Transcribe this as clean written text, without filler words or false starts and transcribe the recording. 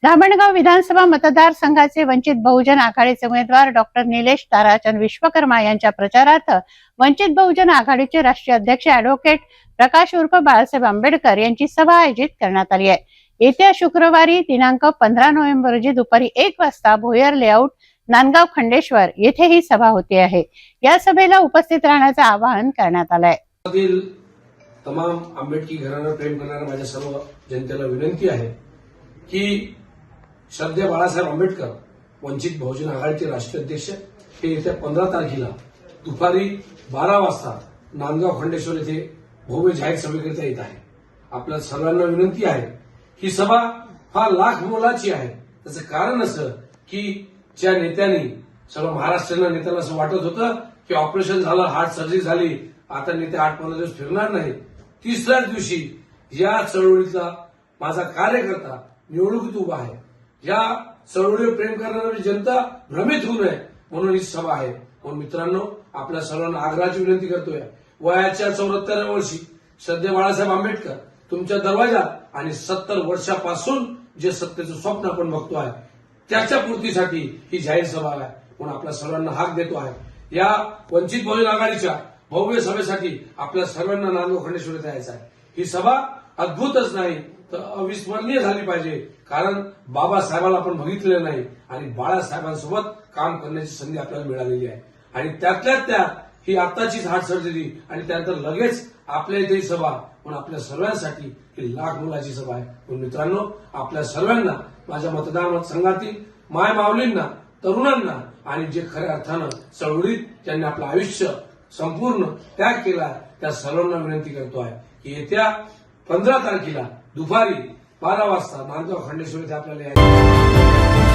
धामणगाव विधानसभा मतदारसंघाचे वंचित बहुजन आघाडीचे उमेदवार डॉक्टर निलेश ताराचंद विश्वकर्मा यांच्या प्रचारार्थ वंचित बहुजन आघाडीचे राष्ट्रीय अध्यक्ष ॲडव्होकेट प्रकाश उर्फ बाळासाहेब आंबेडकर यांची सभा आयोजित करण्यात आली आहे। येत्या शुक्रवारी दिनांक 15 नोव्हेंबर रोजी दुपारी 1 वाजता भोयर लेआउट नांदगाव खंडेश्वर येथे ही सभा होते आहे। या सभेला उपस्थित राहण्याचे आवाहन करण्यात आले आहे। तमाम आंबेडकी घराणं प्रेम करणाऱ्या माझ्या सर्व जनतेला विनंती आहे की श्रद्धेय बाळासाहेब आंबेडकर वंचित बहुजन आघाडीचे राष्ट्रीय अध्यक्ष हे येत्या 15 तारखेला दुपारी 12 वाजता नांदगाव खंडेश्वर येथे भव्य जाहीर सभेकरिता येत आहे। आपल्या सर्वांना विनंती आहे ही सभा फार लाख मोलाची आहे। त्याचं कारण असं की ज्या नेत्यांनी सर्व महाराष्ट्राच्या नेत्याला असं वाटत होतं की ऑपरेशन झालं, हार्ट सर्जरी झाली, आता नेते 8-15 दिवस फिरणार नाही, तिसऱ्याच दिवशी या चळवळीतला माझा कार्यकर्ता निवडणुकीत उभा आहे। या चळवळीवर प्रेम करणारी जनता भ्रमित होऊ नये म्हणून ही सभा आहे। म्हणून मित्रांनो, आपल्या सर्वांना आग्रहाची विनंती करतोय, वयाच्या 74व्या वर्षी श्रद्धेय बाळासाहेब आंबेडकर तुमच्या दरवाजात आणि 70 वर्षापासून जे सत्तेचं स्वप्न आपण बघतोय त्याच्या पूर्तीसाठी ही जाहीर सभा आहे। म्हणून आपल्या सर्वांना हाक देतो आहे। या वंचित बहुजन आघाडीच्या भव्य सभेसाठी आपल्या सर्वांना नांदगाव खंडेश्वर येथे यायचं आहे। ही सभा अद्भुतच नाही तर अविस्मरणीय झाली पाहिजे, कारण बाबासाहेबाला आपण बघितलेलं नाही आणि बाळासाहेबांसोबत काम करण्याची संधी आपल्याला मिळालेली आहे। आणि त्यातल्या त्यात ही आताचीच हार्ट सर्जरी आणि त्यानंतर लगेच आपल्या इथे सभा, म्हणून आपल्या सर्वांसाठी ही लाख मोलाची सभा आहे। म्हणून मित्रांनो, आपल्या सर्वांना माझ्या मतदारसंघातील माय माऊलींना, तरुणांना आणि जे खऱ्या अर्थानं चळवळीत ज्यांनी आपलं आयुष्य संपूर्ण त्याग केला त्या सर्वांना विनंती करतो आहे की येत्या 15 तारखेला दुपारी 12 वाजता नांदगाव खंडेश्वर येथे आपल्याला यायचं